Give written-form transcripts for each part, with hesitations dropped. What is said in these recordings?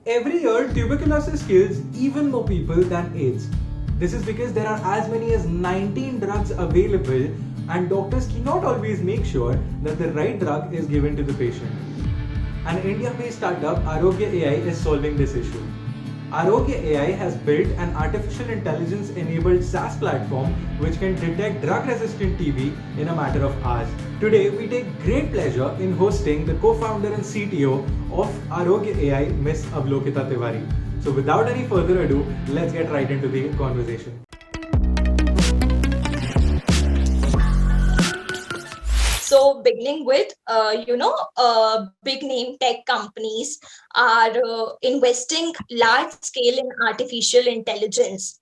Every year, tuberculosis kills even more people than AIDS. This is because there are as many as 19 drugs available, and doctors cannot always make sure that the right drug is given to the patient. An India-based startup, AarogyaAI, is solving this issue. AarogyaAI has built an artificial intelligence-enabled SaaS platform which can detect drug-resistant TB in a matter of hours. Today, we take great pleasure in hosting the co-founder and CTO of AarogyaAI, Miss Avlokita Tiwari. So without any further ado, let's get right into the conversation. So, beginning with, big name tech companies are investing large scale in artificial intelligence.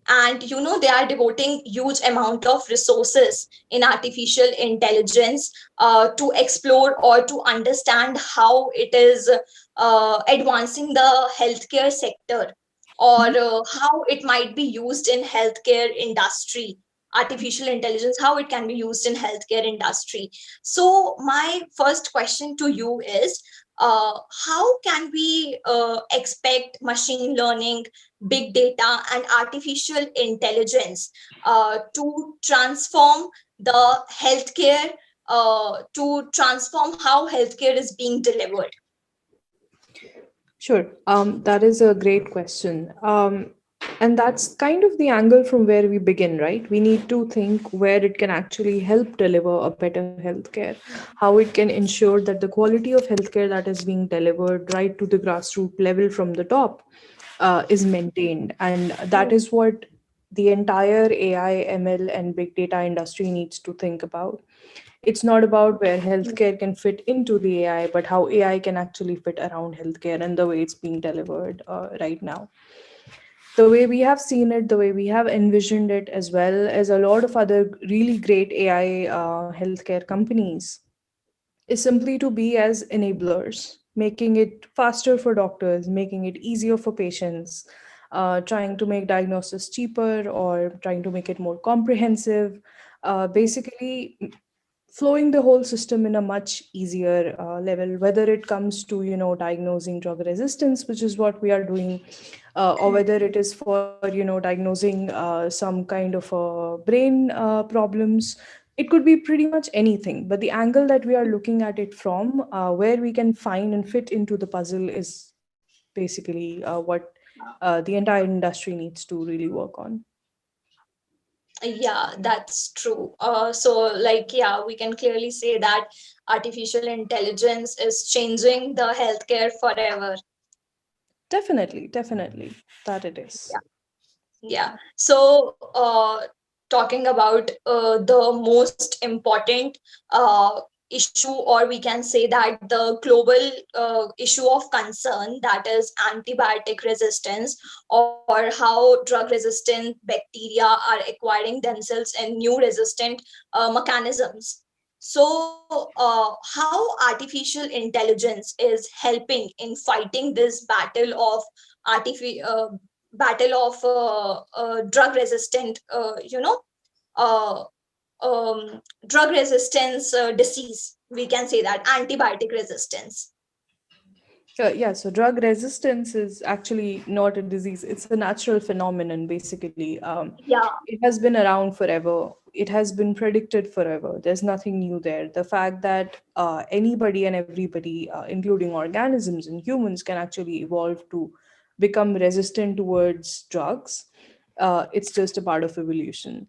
And, they are devoting huge amount of resources in artificial intelligence to explore or to understand how it is advancing the healthcare sector, or how it might be used in healthcare industry. Artificial intelligence, how it can be used in healthcare industry. So my first question to you is, how can we expect machine learning, big data, and artificial intelligence to transform the healthcare, to transform how healthcare is being delivered? Sure. That is a great question. And that's kind of the angle from where we begin, right? We need to think where it can actually help deliver a better healthcare, how it can ensure that the quality of healthcare that is being delivered right to the grassroots level from the top is maintained. And that is what the entire AI, ML, and big data industry needs to think about. It's not about where healthcare can fit into the AI, but how AI can actually fit around healthcare and the way it's being delivered right now. The way we have seen it, the way we have envisioned it, as well as a lot of other really great AI healthcare companies, is simply to be as enablers, making it faster for doctors, making it easier for patients, trying to make diagnosis cheaper or trying to make it more comprehensive. Basically, flowing the whole system in a much easier level, whether it comes to diagnosing drug resistance, which is what we are doing, or whether it is for diagnosing some kind of brain problems. It could be pretty much anything, but the angle that we are looking at it from, where we can find and fit into the puzzle, is basically what the entire industry needs to really work on. Yeah, that's true. Yeah, we can clearly say that artificial intelligence is changing the healthcare forever. Definitely that it is. Yeah. So, talking about the most important issue, or we can say that the global issue of concern, that is antibiotic resistance, or how drug resistant bacteria are acquiring themselves in new resistant mechanisms. So, how artificial intelligence is helping in fighting this battle of drug resistant, uh, drug resistance disease, we can say that antibiotic resistance. Yeah, so drug resistance is actually not a disease. It's a natural phenomenon, basically. Yeah. It has been around forever. It has been predicted forever. There's nothing new there. The fact that anybody and everybody, including organisms and humans, can actually evolve to become resistant towards drugs, it's just a part of evolution.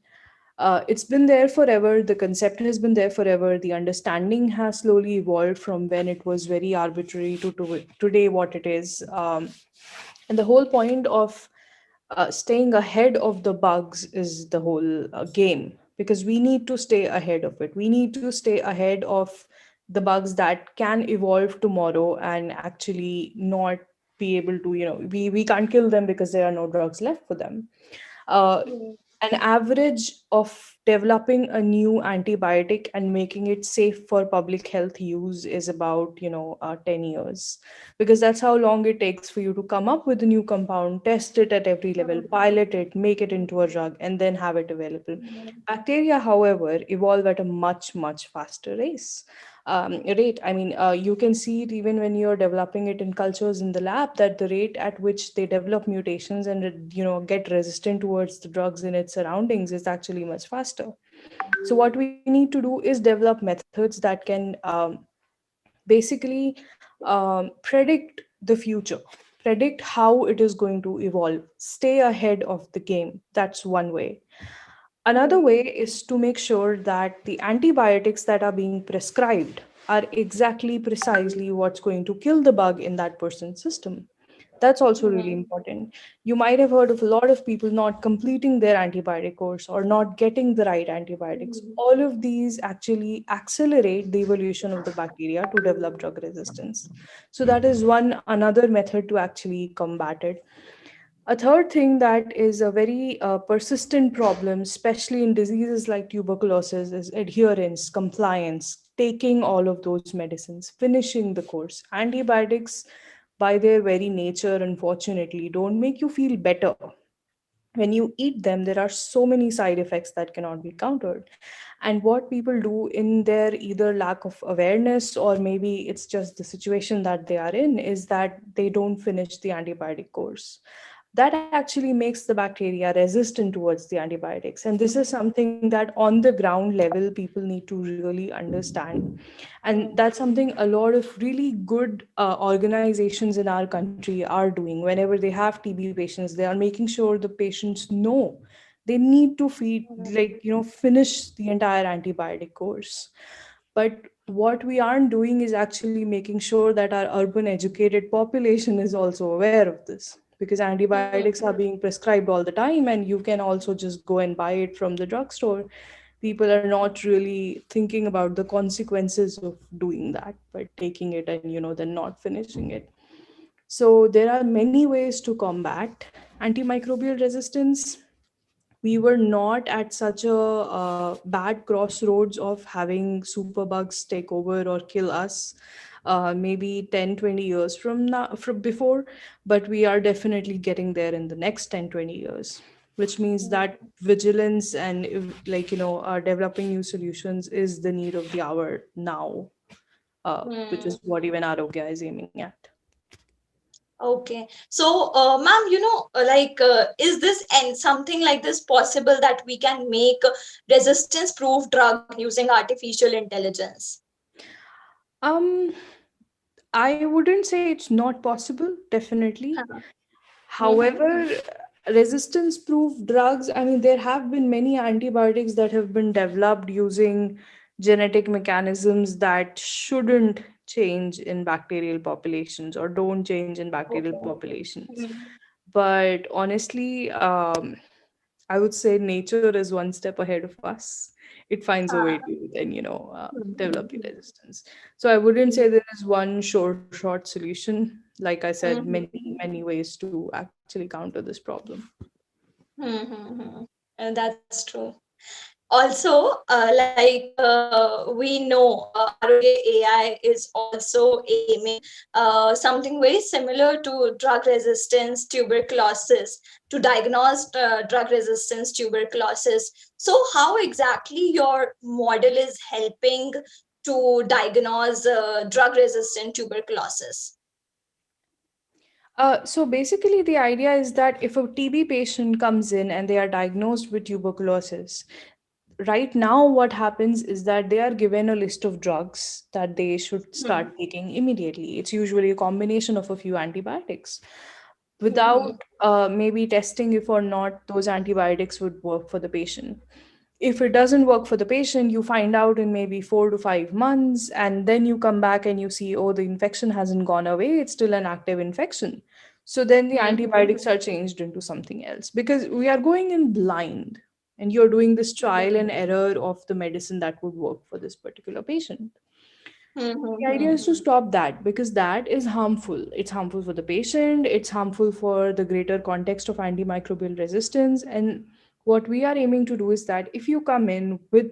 It's been there forever. The concept has been there forever. The understanding has slowly evolved from when it was very arbitrary to today what it is. And the whole point of staying ahead of the bugs is the whole game, because we need to stay ahead of it. We need to stay ahead of the bugs that can evolve tomorrow and actually not be able to, we can't kill them because there are no drugs left for them. uh, an average of developing a new antibiotic and making it safe for public health use is about 10 years, because that's how long it takes for you to come up with a new compound, test it at every level, pilot it, make it into a drug, and then have it available. Bacteria, however, evolve at a much faster race. rate. I mean, you can see it even when you're developing it in cultures in the lab, that the rate at which they develop mutations and get resistant towards the drugs in its surroundings is actually much faster. So what we need to do is develop methods that can basically predict the future, predict how it is going to evolve, stay ahead of the game. That's one way. Another way is to make sure that the antibiotics that are being prescribed are exactly precisely what's going to kill the bug in that person's system. That's also really important. You might have heard of a lot of people not completing their antibiotic course or not getting the right antibiotics. All of these actually accelerate the evolution of the bacteria to develop drug resistance. So that is one another method to actually combat it. A third thing that is a very persistent problem, especially in diseases like tuberculosis, is adherence, compliance, taking all of those medicines, finishing the course. Antibiotics, by their very nature, unfortunately, don't make you feel better. When you eat them, there are so many side effects that cannot be countered. And what people do in their either lack of awareness, or maybe it's just the situation that they are in, is that they don't finish the antibiotic course. That actually makes the bacteria resistant towards the antibiotics. And this is something that on the ground level people need to really understand. And that's something a lot of really good organizations in our country are doing. Whenever they have TB patients, they are making sure the patients know they need to feed, like, finish the entire antibiotic course. But what we aren't doing is actually making sure that our urban educated population is also aware of this, because antibiotics are being prescribed all the time and you can also just go and buy it from the drugstore. People are not really thinking about the consequences of doing that, but taking it and then not finishing it. So there are many ways to combat antimicrobial resistance. We were not at such a bad crossroads of having superbugs take over or kill us maybe 10-20 years from before, but we are definitely getting there in the next 10-20 years, which means that vigilance and developing new solutions is the need of the hour now, which is what even Arogya is aiming at. Okay. So, ma'am, is this and something like this possible that we can make a resistance-proof drug using artificial intelligence? um I wouldn't say it's not possible, definitely. Huh. Mm-hmm. However, resistance proof drugs, I mean, there have been many antibiotics that have been developed using genetic mechanisms that shouldn't change in bacterial populations or don't change in bacterial Okay. populations. Mm-hmm. But honestly, I would say nature is one step ahead of us. It finds a way to then, develop the resistance. So I wouldn't say there is one short solution. Like I said, many ways to actually counter this problem. Mm-hmm. That's true. Also, we know Arogya AI is also aiming something very similar to drug resistance tuberculosis, to diagnose drug resistance tuberculosis. So how exactly your model is helping to diagnose drug resistant tuberculosis? So basically, the idea is that if a TB patient comes in and they are diagnosed with tuberculosis, right now what happens is that they are given a list of drugs that they should start taking immediately. It's usually a combination of a few antibiotics, without maybe testing if or not those antibiotics would work for the patient. If it doesn't work for the patient, you find out in maybe 4 to 5 months, and then you come back and you see, oh, the infection hasn't gone away, it's still an active infection. So then the antibiotics are changed into something else, because we are going in blind and you're doing this trial and error of the medicine that would work for this particular patient. The idea is to stop that, because that is harmful. It's harmful for the patient, it's harmful for the greater context of antimicrobial resistance. And what we are aiming to do is that if you come in with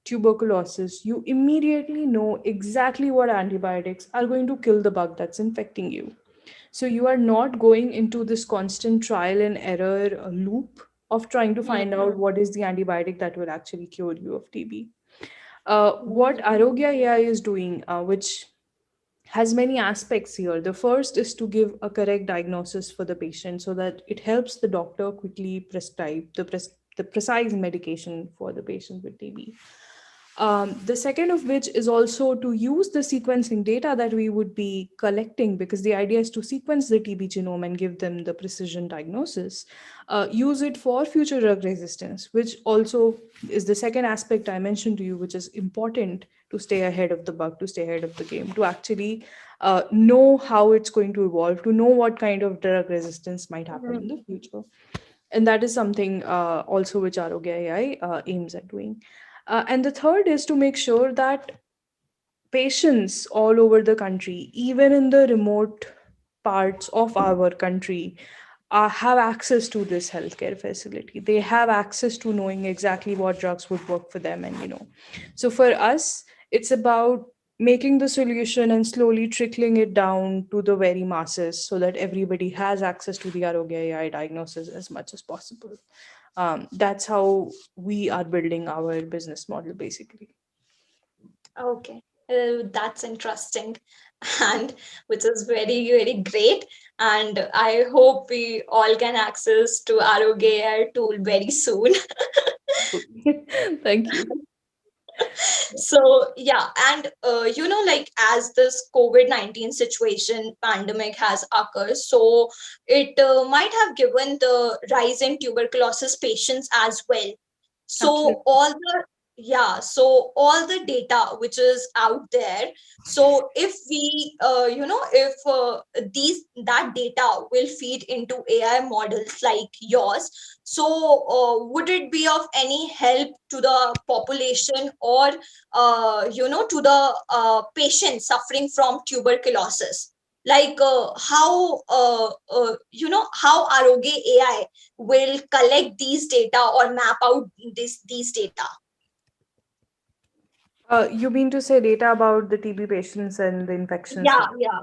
tuberculosis, you immediately know exactly what antibiotics are going to kill the bug that's infecting you. So you are not going into this constant trial and error loop of trying to find out what is the antibiotic that will actually cure you of TB. What Aarogya AI is doing, which has many aspects here. The first is to give a correct diagnosis for the patient so that it helps the doctor quickly prescribe the precise medication for the patient with TB. The second of which is also to use the sequencing data that we would be collecting, because the idea is to sequence the TB genome and give them the precision diagnosis. Use it for future drug resistance, which also is the second aspect I mentioned to you, which is important to stay ahead of the bug, to stay ahead of the game, to actually know how it's going to evolve, to know what kind of drug resistance might happen in the future. And that is something also which Aarogya AI aims at doing. And the third is to make sure that patients all over the country, even in the remote parts of our country, have access to this healthcare facility. They have access to knowing exactly what drugs would work for them, and so for us, it's about making the solution and slowly trickling it down to the very masses so that everybody has access to the Aarogya AI diagnosis as much as possible. That's how we are building our business model, basically. Okay, that's interesting, and which is very, very great. And I hope we all can access to AarogyaAI tool very soon. Thank you. So yeah, and like as this COVID-19 situation pandemic has occurred, so it might have given the rise in tuberculosis patients as well. So Absolutely. all the yeah, so all the data which is out there, so if we if these that data will feed into AI models like yours, so would it be of any help to the population, or to the patients suffering from tuberculosis, like how Arogya AI will collect these data or map out these data. You mean to say data about the TB patients and the infections Yeah, that yeah.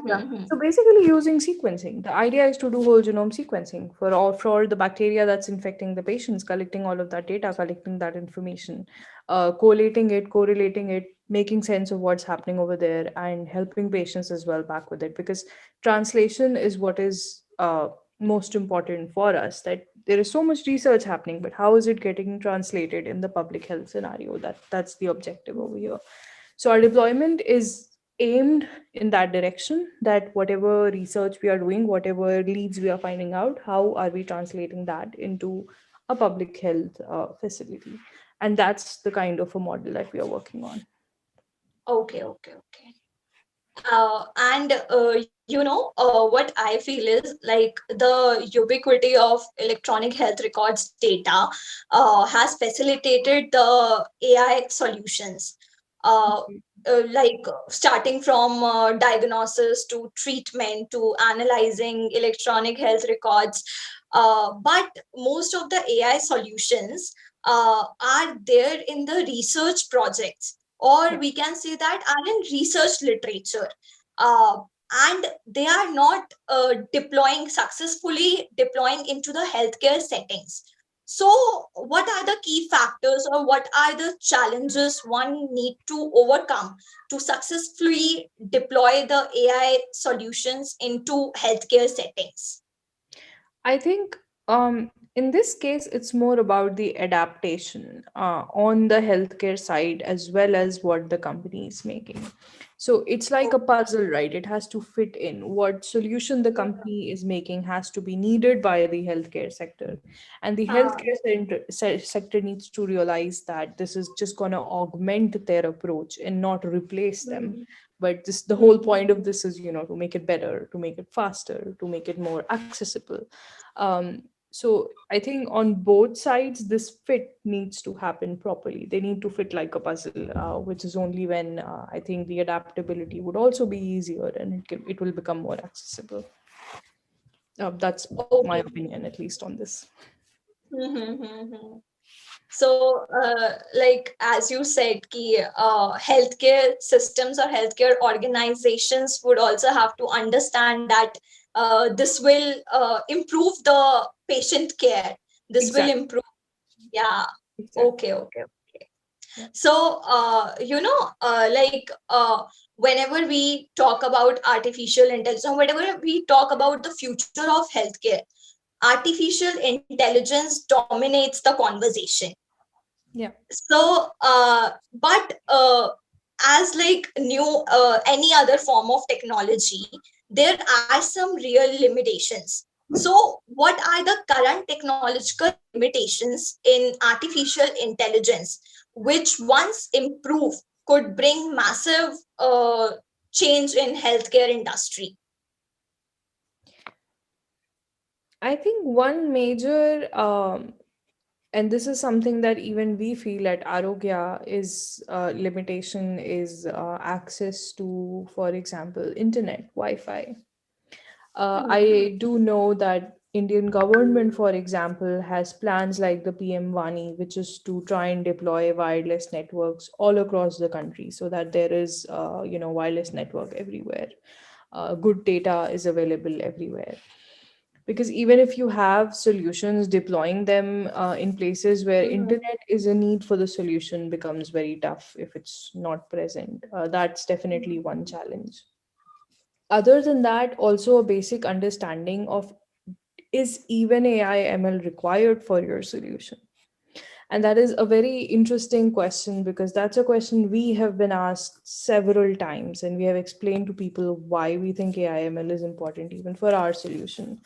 Yeah. So basically using sequencing. The idea is to do whole genome sequencing for the bacteria that's infecting the patients, collecting all of that data, collecting that information, collating it, correlating it, making sense of what's happening over there, and helping patients as well back with it. Because translation is what is most important for us. That there is so much research happening, but how is it getting translated in the public health scenario? That's the objective over here. So our deployment is aimed in that direction, that whatever research we are doing, whatever leads we are finding out, how are we translating that into a public health facility? And that's the kind of a model that we are working on. Okay, okay, okay. And what I feel is like the ubiquity of electronic health records data has facilitated the AI solutions. Like starting from diagnosis to treatment to analyzing electronic health records. But most of the AI solutions are there in the research projects, or Yeah. we can say that are in research literature. Uh, and they are not successfully deploying into the healthcare settings. So, what are the key factors, or what are the challenges one need to overcome to successfully deploy the AI solutions into healthcare settings? I think in this case, it's more about the adaptation on the healthcare side as well as what the company is making. So it's like a puzzle, right? It has to fit in. What solution the company is making has to be needed by the healthcare sector. And the Uh, sector needs to realize that this is just going to augment their approach and not replace them. mhm, But this, the whole point of this is, to make it better, to make it faster, to make it more accessible. So I think on both sides, this fit needs to happen properly. They need to fit like a puzzle, which is only when I think the adaptability would also be easier and it will become more accessible. That's my okay. opinion, at least on this. Mhm. So, like as you said, ki, healthcare systems or healthcare organizations would also have to understand that this will improve the patient care. This will Exactly. improve. Yeah. Exactly. Okay. Okay. Okay. Yeah. So, whenever we talk about artificial intelligence, or whenever we talk about the future of healthcare, artificial intelligence dominates the conversation. Yeah. So, but as like new any other form of technology, there are some real limitations. So, what are the current technological limitations in artificial intelligence, which once improved could bring massive change in healthcare industry? I think one major, and this is something that even we feel at Arogya is limitation is access to, for example, internet, Wi-Fi. I do know that Indian government, for example, has plans like the PM Vani, which is to try and deploy wireless networks all across the country, so that there is, wireless network everywhere. Good data is available everywhere. Because even if you have solutions, deploying them in places where Mhm. internet is a need for the solution becomes very tough if it's not present. That's definitely one challenge. Other than that, also a basic understanding of, is even AI ML required for your solution? And that is a very interesting question, because that's a question we have been asked several times, and we have explained to people why we think AI ML is important even for our solution.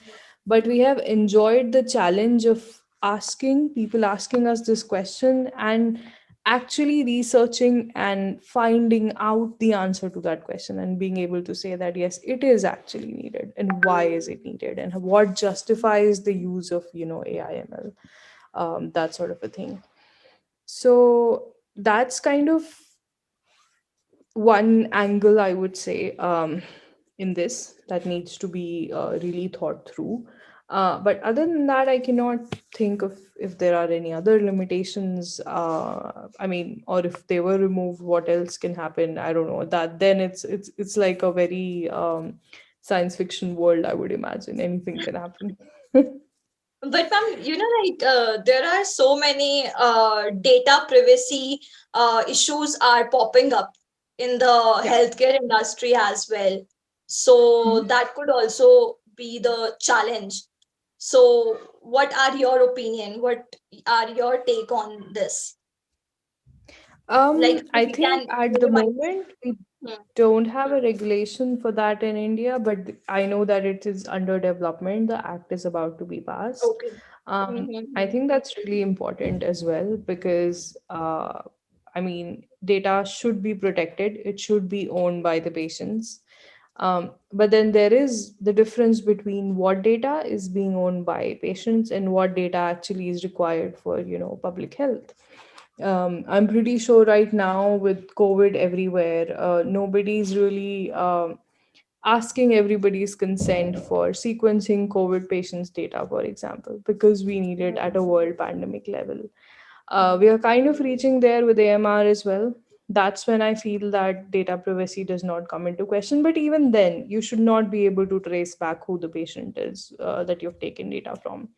But we have enjoyed the challenge of asking people, asking us this question, and actually researching and finding out the answer to that question, and being able to say that yes, it is actually needed, and why is it needed, and what justifies the use of AI ML, that sort of a thing. So that's kind of one angle, I would say, in this, that needs to be really thought through. But other than that, I cannot think of if there are any other limitations. I mean, or if they were removed, what else can happen? I don't know. That then it's like a very science fiction world. I would imagine anything can happen. But ma'am, there are so many data privacy issues are popping up in the Yeah. healthcare industry as well. So Mhm. that could also be the challenge. So what are your opinion? What are your take on this? Like if I we think can at the remind. moment we Hmm, don't have a regulation for that in India, but I know that it is under development. The act is about to be passed. okay. I Mm-hmm. think that's really important as well, because I mean, data should be protected. It should be owned by the patients. But then there is the difference between what data is being owned by patients and what data actually is required for public health. I'm pretty sure right now with COVID everywhere, nobody's really asking everybody's consent for sequencing COVID patients' data, for example, because we need it at a world pandemic level. We are kind of reaching there with AMR as well. That's when I feel that data privacy does not come into question. But even then, you should not be able to trace back who the patient is that you've taken data from.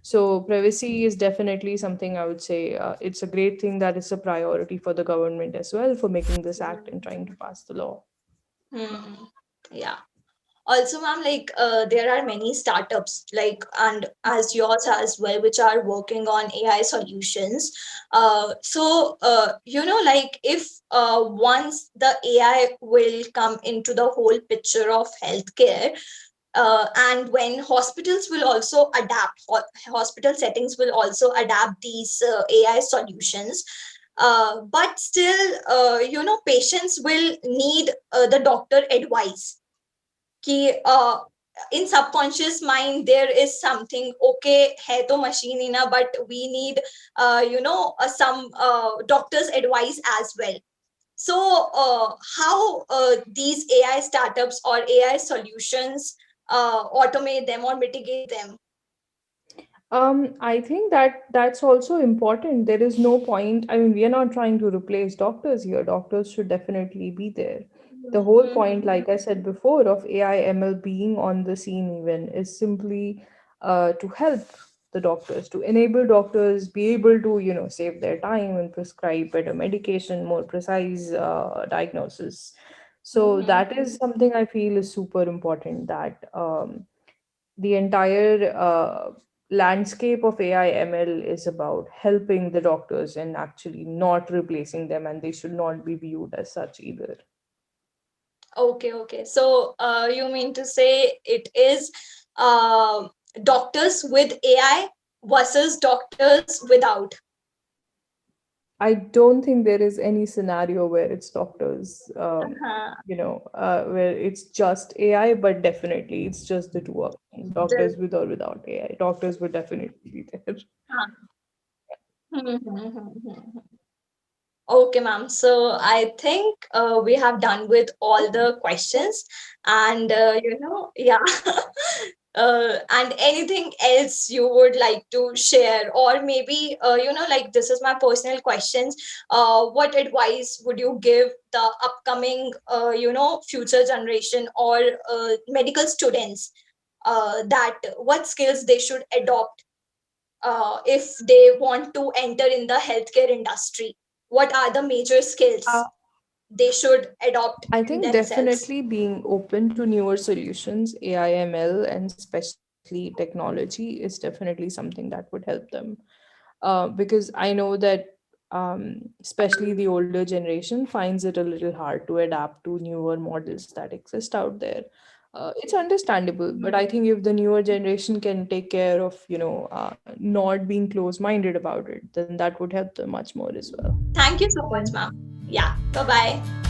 So privacy is definitely something I would say, it's a great thing that it's a priority for the government as well for making this act and trying to pass the law. Hmm. Yeah. Also, ma'am, there are many startups and as yours as well, which are working on AI solutions. If once the AI will come into the whole picture of healthcare, and when hospitals will also adapt, hospital settings will also adapt these AI solutions. But still, patients will need the doctor advice कि in subconscious mind there is something, okay है तो machine ही ना, but we need some doctor's advice as well. So how these AI startups or AI solutions automate them or mitigate them? I think that that's also important. There is no point. I mean, we are not trying to replace doctors here. Doctors should definitely be there. The whole point, like I said before, of AI ML being on the scene even is simply to help the doctors, to enable doctors be able to, save their time and prescribe better medication, more precise diagnosis. So Mhm. that is something I feel is super important, that the entire landscape of AI ML is about helping the doctors and actually not replacing them, and they should not be viewed as such either. Okay, okay. So you mean to say it is uh, doctors with AI versus doctors without? I don't think there is any scenario where it's doctors, Uh-huh. where it's just AI, but definitely it's just the two options, doctors Just, with or without AI. Doctors would definitely be there. huh. Okay, ma'am. So I think we have done with all the questions, and yeah. And anything else you would like to share, or maybe like this is my personal questions. What advice would you give the upcoming future generation or medical students, that what skills they should adopt if they want to enter in the healthcare industry? What are the major skills they should adopt I in think themselves? definitely being open to newer solutions, AI, ML, and especially technology is definitely something that would help them. Because I know that especially the older generation finds it a little hard to adapt to newer models that exist out there. It's understandable, but I think if the newer generation can take care of, not being close-minded about it, then that would help them much more as well. Thank you so much, ma'am. Yeah, bye bye.